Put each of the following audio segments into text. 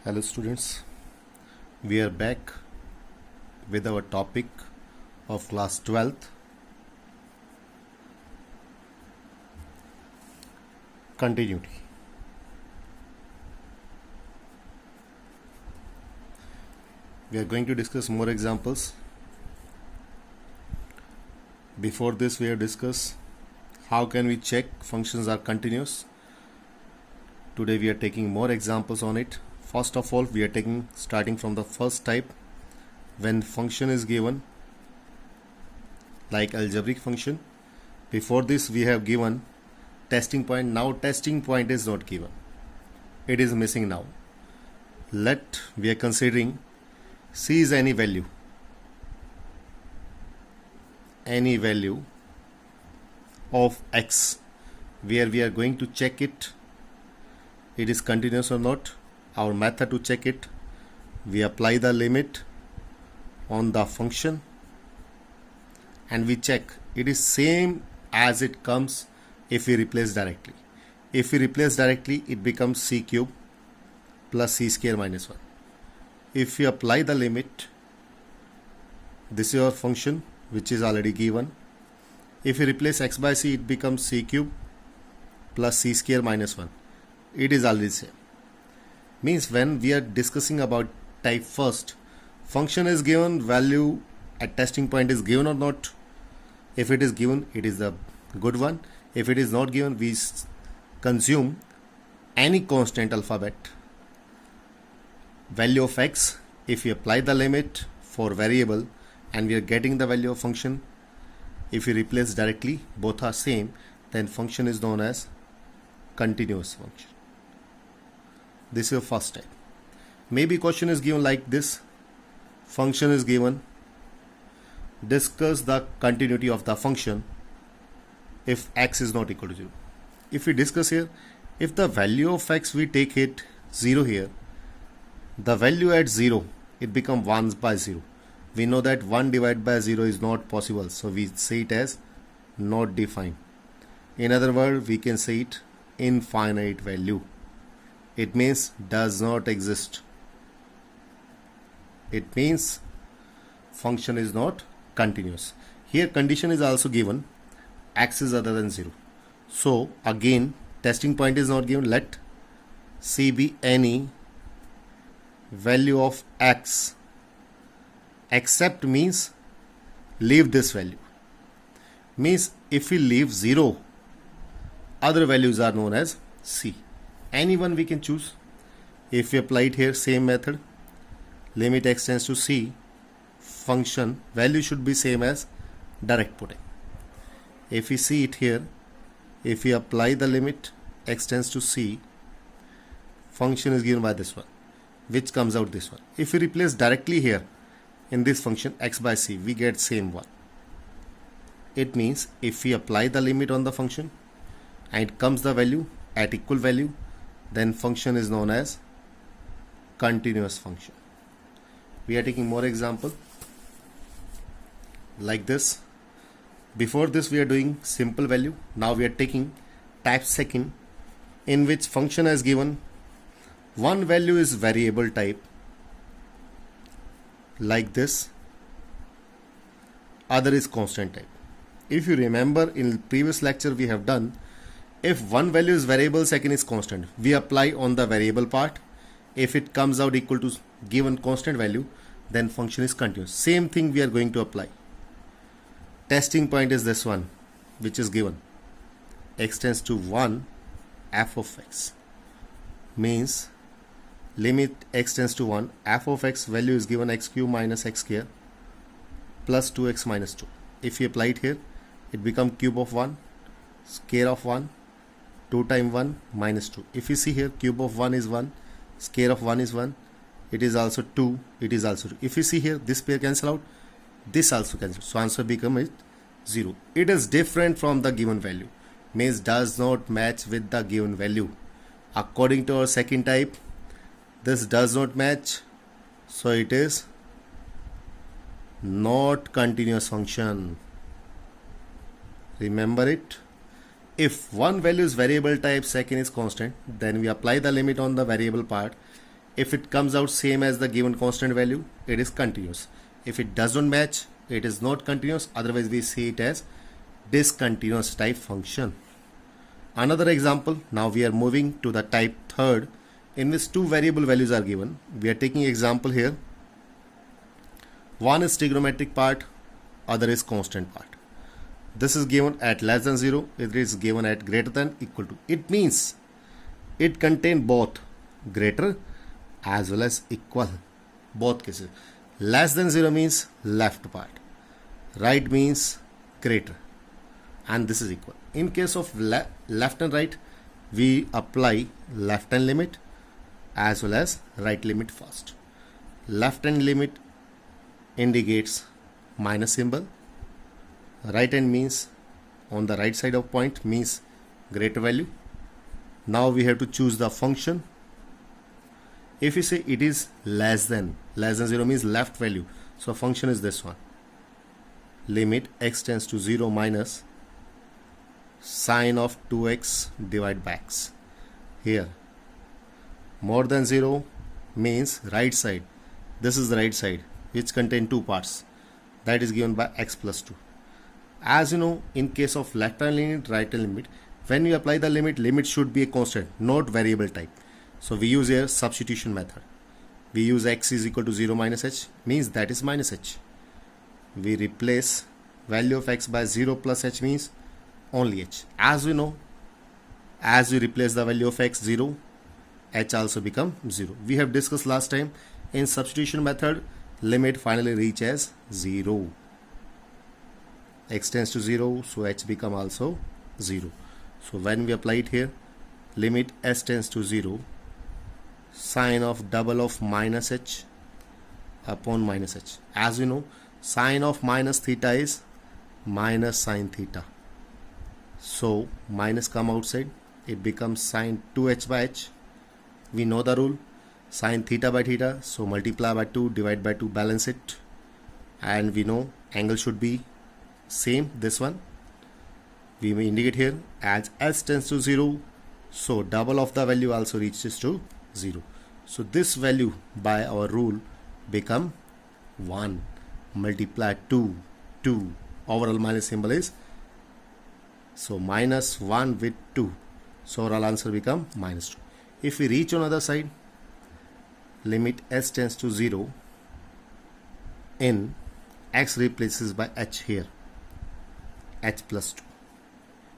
Hello students, we are back with our topic of class 12th, continuity. We are going to discuss more examples. Before this we have discussed how can we check functions are continuous. Today we are taking more examples on it. First of all, we are starting from the first type. When function is given like algebraic function, before this we have given testing point. Now testing point is not given, it is missing. Now we are considering c is any value of x, where we are going to check it is continuous or not. Our method to check it, we apply the limit on the function and we check it is same as it comes if we replace directly. If we replace directly, it becomes c cube plus c square minus 1. If we apply the limit, this is our function which is already given. If we replace x by c, it becomes c cube plus c square minus 1. It is already same. Means when we are discussing about type first, function is given, value at testing point is given or not. If it is given, it is the good one. If it is not given, we consume any constant alphabet value of x. If we apply the limit for variable and we are getting the value of function, if we replace directly, both are same, then function is known as continuous function. This is your first type. Maybe question is given like this. Function is given. Discuss the continuity of the function if x is not equal to 0. If we discuss here, if the value of x we take it 0 here, the value at 0, it becomes 1 by 0. We know that 1 divided by 0 is not possible, so we say it as not defined. In other words, we can say it infinite value. It means does not exist. It means function is not continuous. Here condition is also given, x is other than 0. So again, testing point is not given. Let c be any value of x except means leave this value. Means if we leave 0, other values are known as c. Any one we can choose. If we apply it here, same method, limit x tends to c, function value should be same as direct putting. If we see it here, if we apply the limit x tends to c, function is given by this one, which comes out this one. If we replace directly here in this function x by c, we get same one. It means if we apply the limit on the function and it comes the value at equal value, then function is known as continuous function. We are taking more example like this. Before this we are doing simple value. Now we are taking type second, in which function is given. One value is variable type like this, other is constant type. If you remember, in previous lecture we have done, if one value is variable, second is constant, we apply on the variable part. If it comes out equal to given constant value, then function is continuous. Same thing we are going to apply. Testing point is this one which is given, x tends to 1 f of x, means limit x tends to 1, f of x value is given x cube minus x square plus 2x minus 2. If we apply it here, it becomes cube of 1, square of 1, 2 times 1 minus 2. If you see here, cube of 1 is 1, square of 1 is 1, it is also 2, it is also 2. If you see here, this pair cancel out, this also cancel, so answer becomes 0. It is different from the given value, means does not match with the given value. According to our second type, this does not match, so it is not continuous function. Remember it. If one value is variable type, second is constant, then we apply the limit on the variable part. If it comes out same as the given constant value, it is continuous. If it does not match, it is not continuous. Otherwise, we see it as discontinuous type function. Another example, now we are moving to the type third, in which two variable values are given. We are taking example here. One is trigonometric part, other is constant part. This is given at less than 0, it is given at greater than equal to. It means it contains both greater as well as equal, both cases. Less than 0 means left part, right means greater, and this is equal. In case of left and right, we apply left hand limit as well as right limit first. Left hand limit indicates minus symbol, right hand means on the right side of point means greater value. Now we have to choose the function. If you say it is less than 0 means left value, so function is this one, limit x tends to 0 minus sine of 2x divided by x. Here more than 0 means right side, this is the right side which contain two parts, that is given by x plus 2. As you know, in case of left hand limit, right hand limit, when you apply the limit should be a constant, not variable type. So we use a substitution method. We use x is equal to 0 minus h, means that is minus h. We replace value of x by 0 plus h means only h. As we know, as we replace the value of x 0, h also become 0. We have discussed last time, in substitution method, limit finally reach as 0. X tends to 0, so h become also 0. So when we apply it here, limit s tends to 0, sine of double of minus h upon minus h. As we know, sine of minus theta is minus sine theta. So minus come outside, it becomes sine 2h by h. We know the rule, sine theta by theta, so multiply by 2, divide by 2, balance it. And we know angle should be same, this one. We may indicate here as s tends to 0, so double of the value also reaches to 0. So this value by our rule become 1, multiply 2, overall minus symbol is, so minus 1 with 2, so overall answer become minus 2. If we reach on other side, limit s tends to 0, in x replaces by h here, h plus 2,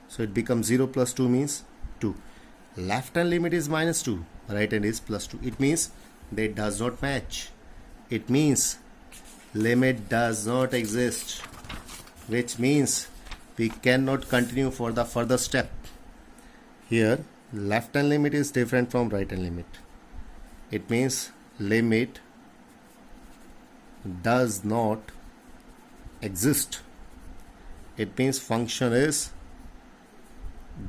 so it becomes 0 plus 2 means 2. Left hand limit is minus 2, right hand is plus 2. It means they does not match. It means limit does not exist, which means we cannot continue for the further step. Here left hand limit is different from right hand limit. It means limit does not exist. It means function is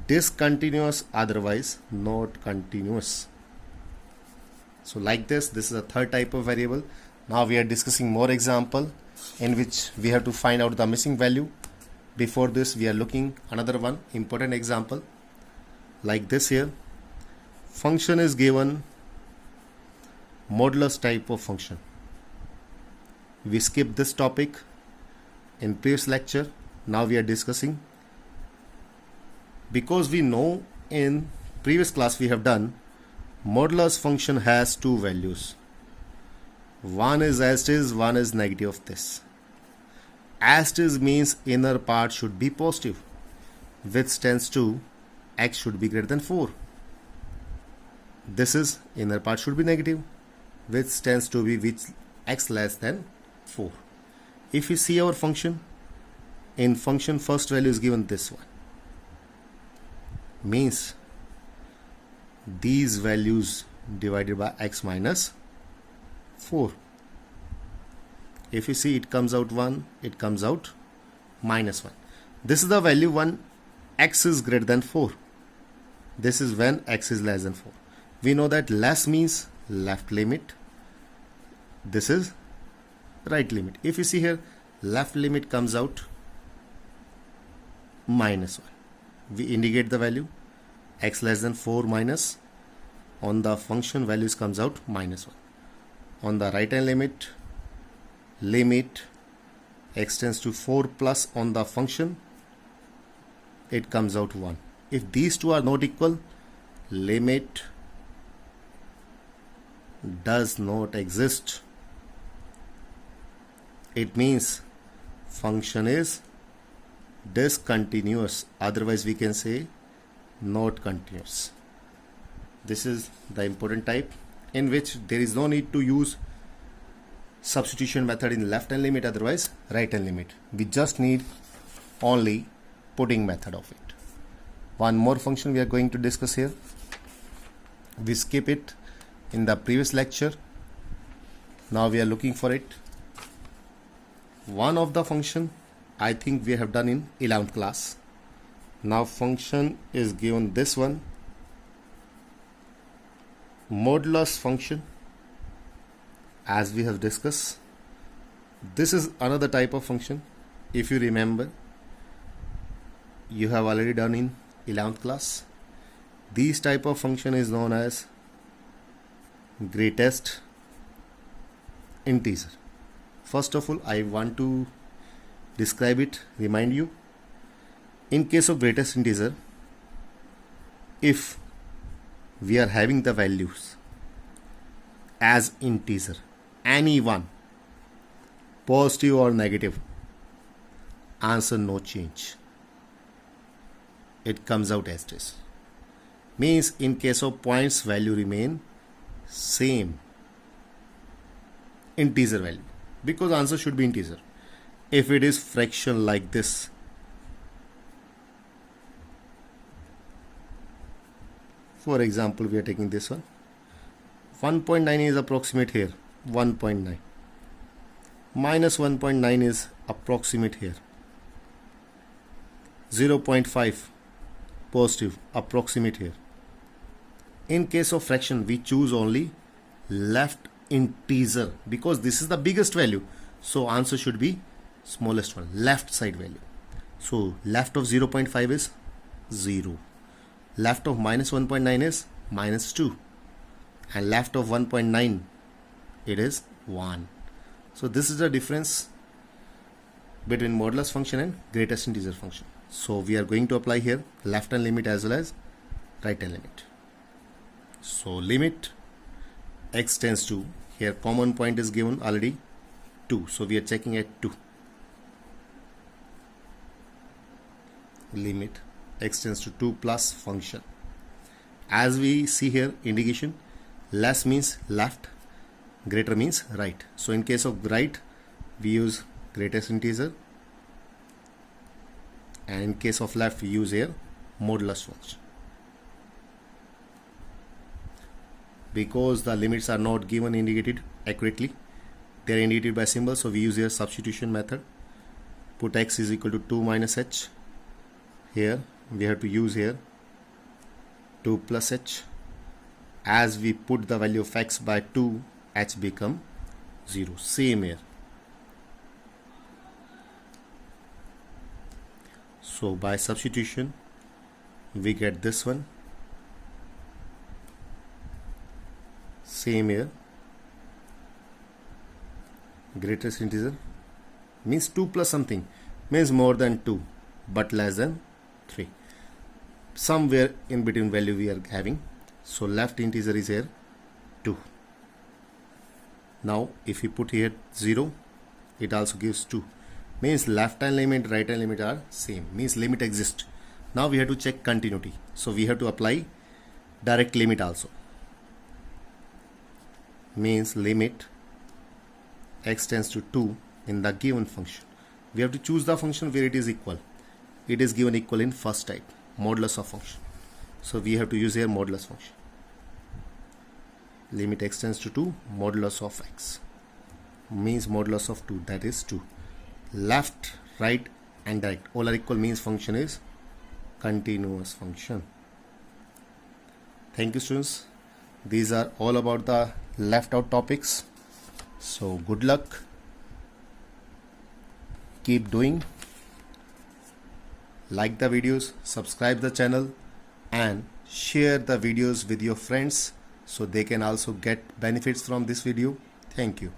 discontinuous, otherwise not continuous. So like this is a third type of variable. Now we are discussing more example in which we have to find out the missing value. Before this, we are looking another one important example like this here. Function is given modulus type of function. We skipped this topic in previous lecture. Now we are discussing, because we know in previous class we have done modulus function has two values. One is as it is, one is negative of this. As it is means inner part should be positive, which tends to x should be greater than 4. This is inner part should be negative, which tends to be which x less than 4. If we see our function, in function first value is given this one, means these values divided by x minus 4. If you see, it comes out 1, it comes out minus 1. This is the value when x is greater than 4. This is when x is less than 4. We know that less means left limit. This is right limit. If you see here, left limit comes out minus 1. We indicate the value x less than 4 minus on the function values comes out -1. On the right hand limit, limit x tends to 4 plus on the function, it comes out 1. If these two are not equal, limit does not exist. It means function is discontinuous, otherwise we can say not continuous. This is the important type in which there is no need to use substitution method in left hand limit, otherwise right hand limit. We just need only putting method of it. One more function we are going to discuss here. We skip it in the previous lecture. Now we are looking for it. One of the function I think we have done in 11th class. Now function is given this one, modulus function, as we have discussed. This is another type of function. If you remember, you have already done in 11th class. This type of function is known as greatest integer. First of all, I want to describe it, remind you. In case of greatest integer, if we are having the values as integer, any one, positive or negative, answer no change, it comes out as this. Means in case of points, value remain same, integer value, because answer should be integer. If it is fraction like this, for example, we are taking this one, 1.9 is approximate here, 1.9, minus 1.9 is approximate here, 0.5 positive, approximate here. In case of fraction, we choose only left integer because this is the biggest value, so answer should be smallest one, left side value. So left of 0.5 is 0, left of minus 1.9 is -2, and left of 1.9 it is 1. So this is the difference between modulus function and greatest integer function. So we are going to apply here left hand limit as well as right hand limit. So limit x tends to, here common point is given already 2, so we are checking at 2. Limit x tends to 2 plus function. As we see here, indication, less means left, greater means right. So in case of right, we use greatest integer, and in case of left, we use here modulus function. Because the limits are not given indicated accurately, they are indicated by symbol, so we use here substitution method. Put x is equal to 2 minus h. Here we have to use here 2 plus h. As we put the value of x by 2, h become 0. Same here. So by substitution, we get this one. Same here. Greatest integer means 2 plus something, means more than 2 but less than 3. Somewhere in between value we are having. So left integer is here 2. Now if we put here 0, it also gives 2. Means left hand limit, right hand limit are same. Means limit exists. Now we have to check continuity. So we have to apply direct limit also. Means limit x tends to 2 in the given function. We have to choose the function where it is equal. It is given equal in first type, modulus of function. So we have to use here modulus function. Limit x tends to 2, modulus of x. Means modulus of 2, that is 2. Left, right and direct all are equal, means function is continuous function. Thank you students. These are all about the left out topics. So good luck. Keep doing. Like the videos, subscribe the channel and share the videos with your friends so they can also get benefits from this video. Thank you.